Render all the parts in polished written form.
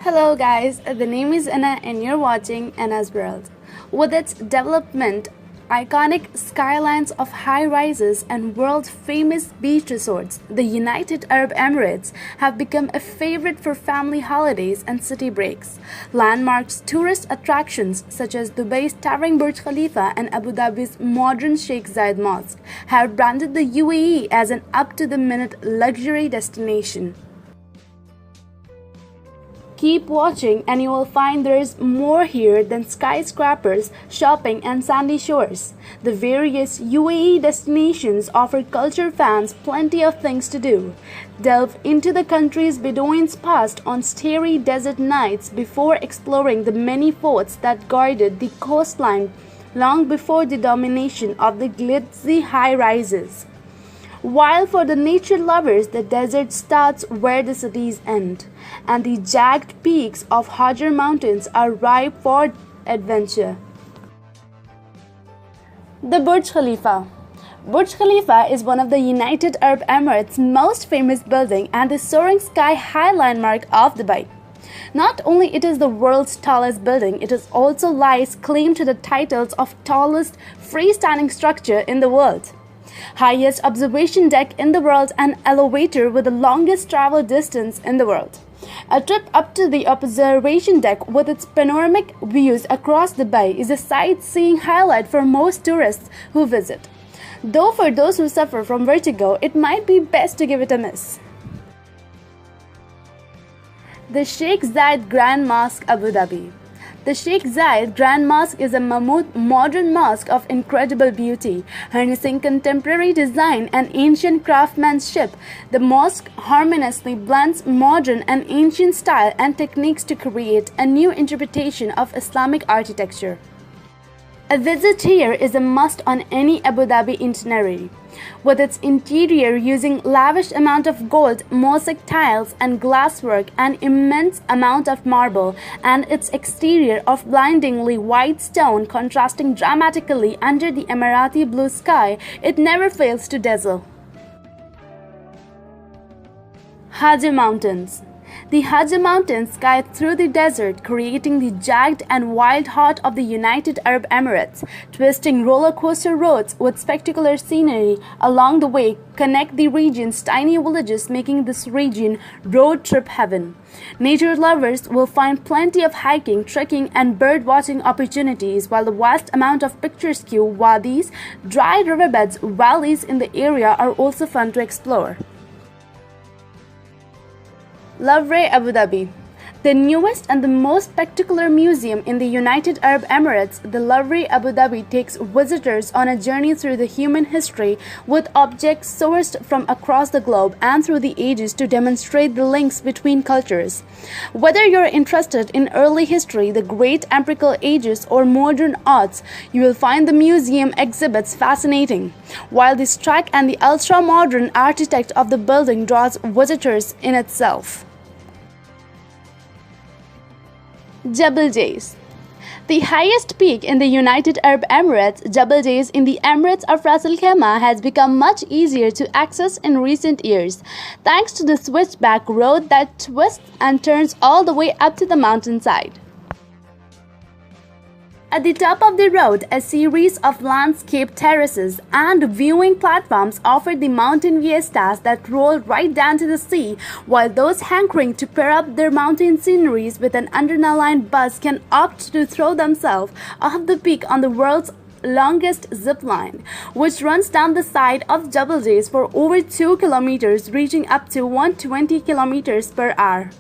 Hello guys, the name is Anna and you're watching Anna's World. With its development, iconic skylines of high-rises and world-famous beach resorts, the United Arab Emirates have become a favorite for family holidays and city breaks. Landmarks tourist attractions such as Dubai's towering Burj Khalifa and Abu Dhabi's modern Sheikh Zayed Mosque have branded the UAE as an up-to-the-minute luxury destination. Keep watching and you will find there is more here than skyscrapers, shopping and sandy shores. The various UAE destinations offer culture fans plenty of things to do. Delve into the country's Bedouins past on starry desert nights before exploring the many forts that guarded the coastline long before the domination of the glitzy high-rises. While for the nature lovers, the desert starts where the cities end, and the jagged peaks of Heyyaaa mountains are ripe for adventure. The Burj Khalifa. Burj Khalifa is one of the United Arab Emirates' most famous building and the soaring sky-high landmark of Dubai. Not only it is the world's tallest building, it is also lies claim to the titles of tallest freestanding structure in the world, highest observation deck in the world, and elevator with the longest travel distance in the world. A trip up to the observation deck with its panoramic views across Dubai is a sightseeing highlight for most tourists who visit. Though for those who suffer from vertigo, it might be best to give it a miss. The Sheikh Zayed Grand Mosque, Abu Dhabi. The Sheikh Zayed Grand Mosque is a mammoth modern mosque of incredible beauty, harnessing contemporary design and ancient craftsmanship. The mosque harmoniously blends modern and ancient style and techniques to create a new interpretation of Islamic architecture. A visit here is a must on any Abu Dhabi itinerary. With its interior using lavish amount of gold, mosaic tiles and glasswork, an immense amount of marble, and its exterior of blindingly white stone contrasting dramatically under the Emirati blue sky, it never fails to dazzle. Heyyaaa Mountains. The Heyyaaa Mountains guide through the desert, creating the jagged and wild heart of the United Arab Emirates. Twisting roller coaster roads with spectacular scenery along the way connect the region's tiny villages, making this region road trip heaven. Nature lovers will find plenty of hiking, trekking, and bird watching opportunities, while the vast amount of picturesque wadis, dry riverbeds, valleys in the area are also fun to explore. Louvre, Abu Dhabi. The newest and the most spectacular museum in the United Arab Emirates, the Louvre Abu Dhabi takes visitors on a journey through the human history with objects sourced from across the globe and through the ages to demonstrate the links between cultures. Whether you're interested in early history, the great empirical ages, or modern arts, you will find the museum exhibits fascinating, while the stark and the ultra-modern architect of the building draws visitors in itself. Jebel Jais. The highest peak in the United Arab Emirates, Jebel Jais in the Emirates of Ras Al Khaimah, has become much easier to access in recent years, thanks to the switchback road that twists and turns all the way up to the mountainside. At the top of the road, a series of landscape terraces and viewing platforms offer the mountain vistas that roll right down to the sea, while those hankering to pair up their mountain sceneries with an adrenaline buzz can opt to throw themselves off the peak on the world's longest zip line, which runs down the side of Jebel Jais for over 2 kilometers, reaching up to 120 kilometers per hour.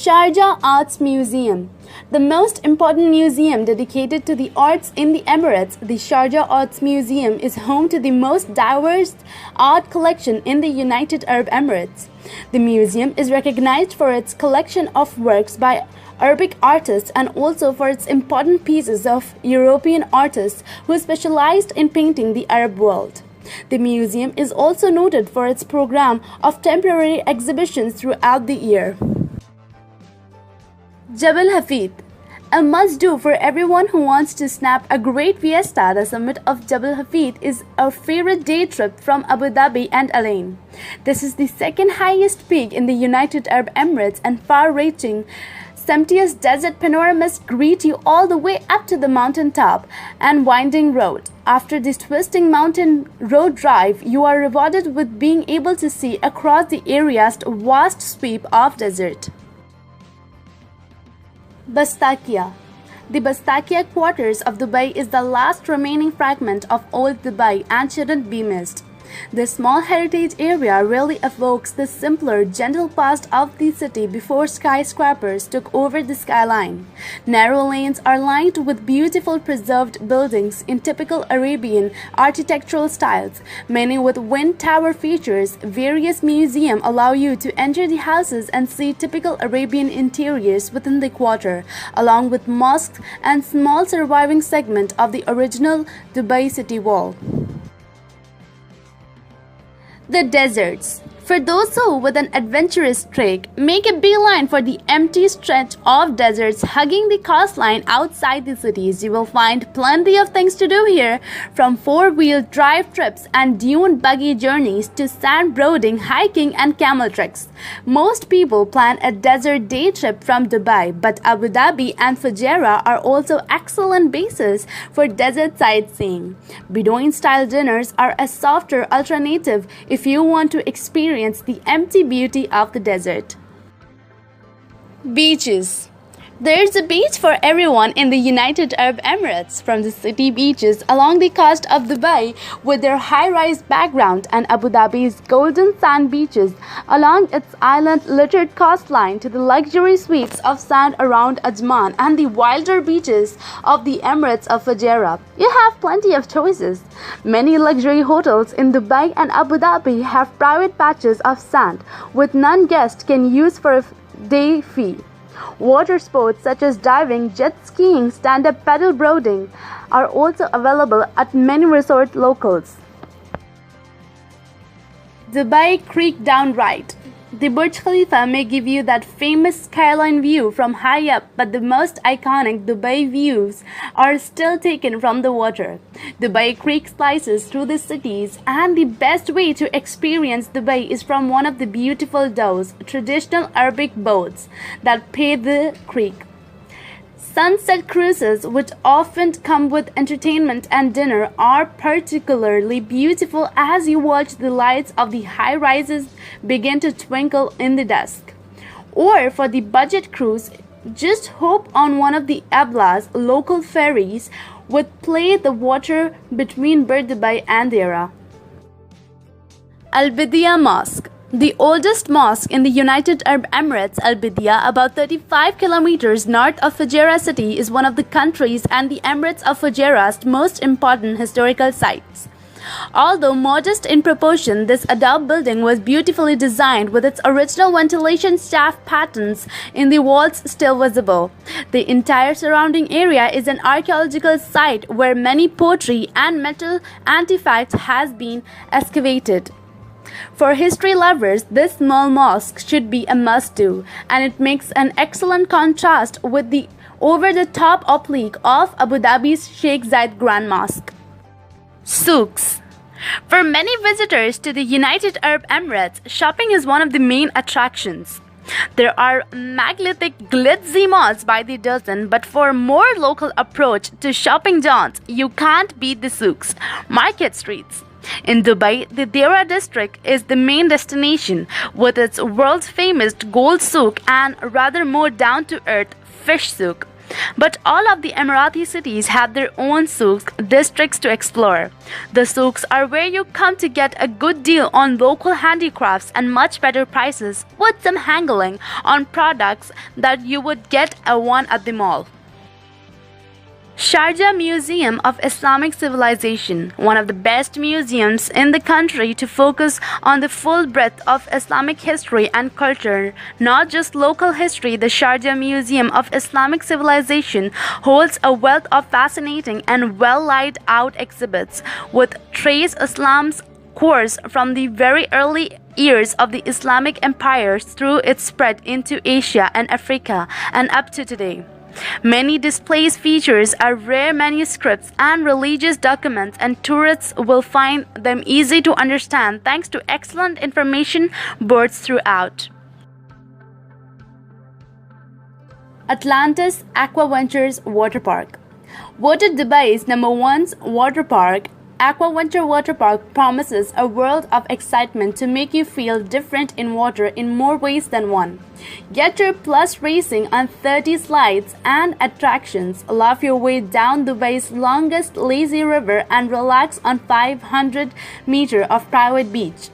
Sharjah Arts Museum. The most important museum dedicated to the arts in the Emirates, the Sharjah Arts Museum is home to the most diverse art collection in the United Arab Emirates. The museum is recognized for its collection of works by Arabic artists and also for its important pieces of European artists who specialized in painting the Arab world. The museum is also noted for its program of temporary exhibitions throughout the year. Jebel Hafid. A must-do for everyone who wants to snap a great fiesta, the summit of Jabal Hafid is a favorite day trip from Abu Dhabi and Al Ain. This is the second highest peak in the United Arab Emirates, and far-reaching sumptuous desert panoramas greet you all the way up to the mountain top and winding road. After this twisting mountain road drive, you are rewarded with being able to see across the area's vast sweep of desert. Bastakia. The Bastakia quarters of Dubai is the last remaining fragment of old Dubai and shouldn't be missed. This small heritage area really evokes the simpler, gentle past of the city before skyscrapers took over the skyline. Narrow lanes are lined with beautiful preserved buildings in typical Arabian architectural styles, many with wind tower features. Various museums allow you to enter the houses and see typical Arabian interiors within the quarter, along with mosques and small surviving segment of the original Dubai city wall. The deserts. For those who, with an adventurous streak, make a beeline for the empty stretch of deserts hugging the coastline outside the cities, you will find plenty of things to do here, from four-wheel drive trips and dune buggy journeys to sandboarding, hiking and camel treks. Most people plan a desert day trip from Dubai, but Abu Dhabi and Fujairah are also excellent bases for desert sightseeing. Bedouin-style dinners are a softer alternative if you want to experience the empty beauty of the desert. Beaches. There's a beach for everyone in the United Arab Emirates, from the city beaches along the coast of Dubai with their high-rise background and Abu Dhabi's golden sand beaches along its island-littered coastline to the luxury sweeps of sand around Ajman and the wilder beaches of the Emirates of Fujairah. You have plenty of choices. Many luxury hotels in Dubai and Abu Dhabi have private patches of sand, which non-guests can use for a day fee. Water sports such as diving, jet skiing, stand-up paddle boarding are also available at many resort locals. Dubai Creek Downright. The Burj Khalifa may give you that famous skyline view from high up, but the most iconic Dubai views are still taken from the water. Dubai Creek slices through the cities, and the best way to experience Dubai is from one of the beautiful dows, traditional Arabic boats that pave the creek. Sunset cruises, which often come with entertainment and dinner, are particularly beautiful as you watch the lights of the high-rises begin to twinkle in the dusk. Or for the budget cruise, just hop on one of the Abla's local ferries which play the water between Burj Dubai and Heyyaaa. Al Bidiyah Mosque. The oldest mosque in the United Arab Emirates, Al Bidiyah, about 35 kilometers north of Fujairah city, is one of the country's and the Emirates of Fujairah's most important historical sites. Although modest in proportion, this adobe building was beautifully designed with its original ventilation shaft patterns in the walls still visible. The entire surrounding area is an archaeological site where many pottery and metal artifacts has been excavated. For history lovers, this small mosque should be a must-do, and it makes an excellent contrast with the over-the-top oblique of Abu Dhabi's Sheikh Zayed Grand Mosque. Souks. For many visitors to the United Arab Emirates, shopping is one of the main attractions. There are megalithic glitzy malls by the dozen, but for a more local approach to shopping jaunts, you can't beat the souks, market streets. In Dubai, the Deira district is the main destination, with its world-famous gold souk and rather more down-to-earth fish souk. But all of the Emirati cities have their own souks districts to explore. The souks are where you come to get a good deal on local handicrafts and much better prices, with some haggling on products that you would get at the mall. Sharjah Museum of Islamic Civilization, one of the best museums in the country to focus on the full breadth of Islamic history and culture, not just local history. The Sharjah Museum of Islamic Civilization holds a wealth of fascinating and well-laid out exhibits, with trace Islam's course from the very early years of the Islamic empire through its spread into Asia and Africa and up to today. Many displays features are rare manuscripts and religious documents, and tourists will find them easy to understand thanks to excellent information boards throughout. Atlantis Aquaventures Water Park. Voted Dubai's #1 water park, Aquaventure Water Park promises a world of excitement to make you feel different in water in more ways than one. Get your plus racing on 30 slides and attractions, love your way down Dubai's longest lazy river, and relax on 500 meters of private beach.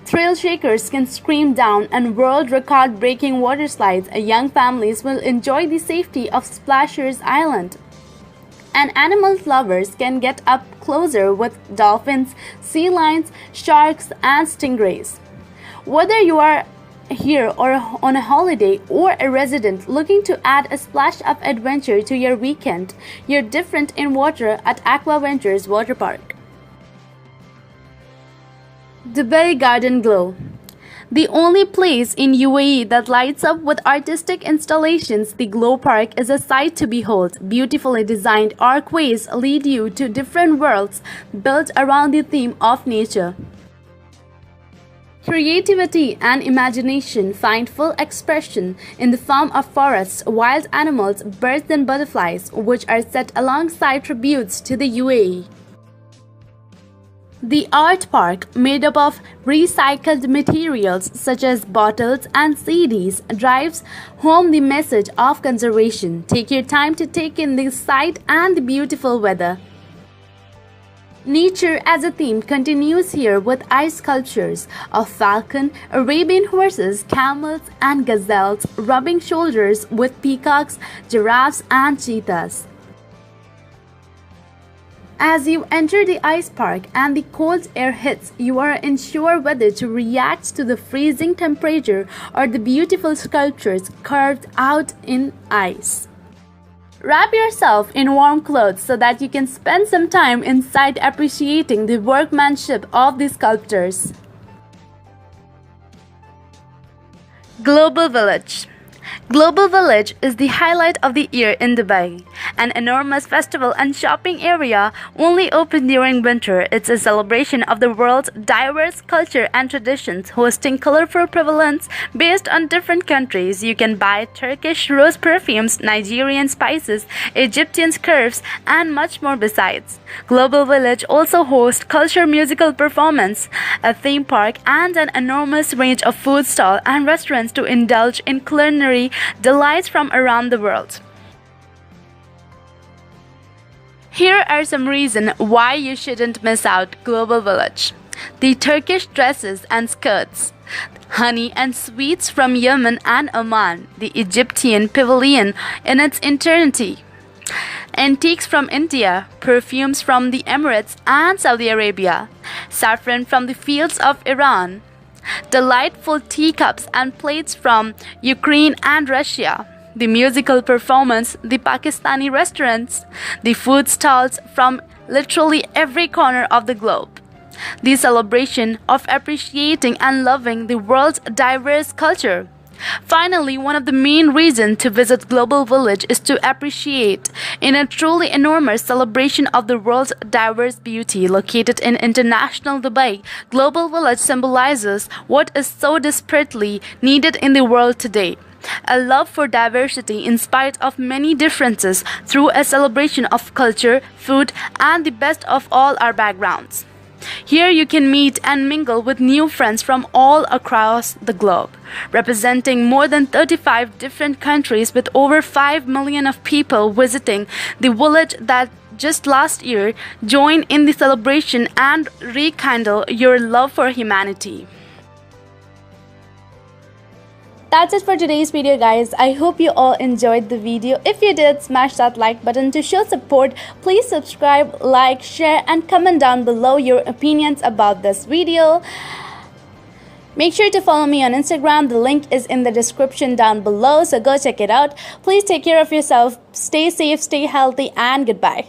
Thrill shakers can scream down and world record breaking water slides. Young families will enjoy the safety of Splashers Island. And animal lovers can get up closer with dolphins, sea lions, sharks, and stingrays. Whether you are here or on a holiday or a resident looking to add a splash of adventure to your weekend, you're different in water at Aquaventures Water Park. Dubai Garden Glow. The only place in UAE that lights up with artistic installations, the Glow Park is a sight to behold. Beautifully designed archways lead you to different worlds built around the theme of nature. Creativity and imagination find full expression in the form of forests, wild animals, birds and butterflies, which are set alongside tributes to the UAE. The Art Park, made up of recycled materials such as bottles and CDs, drives home the message of conservation. Take your time to take in the sight and the beautiful weather. Nature as a theme continues here with ice sculptures of falcon, Arabian horses, camels and gazelles rubbing shoulders with peacocks, giraffes and cheetahs. As you enter the ice park and the cold air hits, you are unsure whether to react to the freezing temperature or the beautiful sculptures carved out in ice. Wrap yourself in warm clothes so that you can spend some time inside appreciating the workmanship of the sculptors. Global Village. Global Village is the highlight of the year in Dubai. An enormous festival and shopping area only open during winter. It's a celebration of the world's diverse culture and traditions, hosting colorful pavilions based on different countries. You can buy Turkish rose perfumes, Nigerian spices, Egyptian scarves, and much more besides. Global Village also hosts culture musical performance, a theme park, and an enormous range of food stalls and restaurants to indulge in culinary delights from around the world. Here are some reasons why you shouldn't miss out Global Village. The Turkish dresses and skirts, honey and sweets from Yemen and Oman, the Egyptian pavilion in its entirety, antiques from India, perfumes from the Emirates and Saudi Arabia, saffron from the fields of Iran, delightful teacups and plates from Ukraine and Russia, the musical performance, the Pakistani restaurants, the food stalls from literally every corner of the globe, the celebration of appreciating and loving the world's diverse culture. Finally, one of the main reasons to visit Global Village is to appreciate in a truly enormous celebration of the world's diverse beauty. Located in international Dubai, Global Village symbolizes what is so desperately needed in the world today: a love for diversity in spite of many differences through a celebration of culture, food, and the best of all our backgrounds. Here you can meet and mingle with new friends from all across the globe, representing more than 35 different countries with over 5 million of people visiting the village that just last year joined in the celebration and rekindle your love for humanity. That's it for today's video, guys. I hope you all enjoyed the video. If you did, smash that like button to show support. Please subscribe, like, share, and comment down below your opinions about this video. Make sure to follow me on Instagram. The link is in the description down below, so go check it out. Please take care of yourself. Stay safe, stay healthy, and goodbye.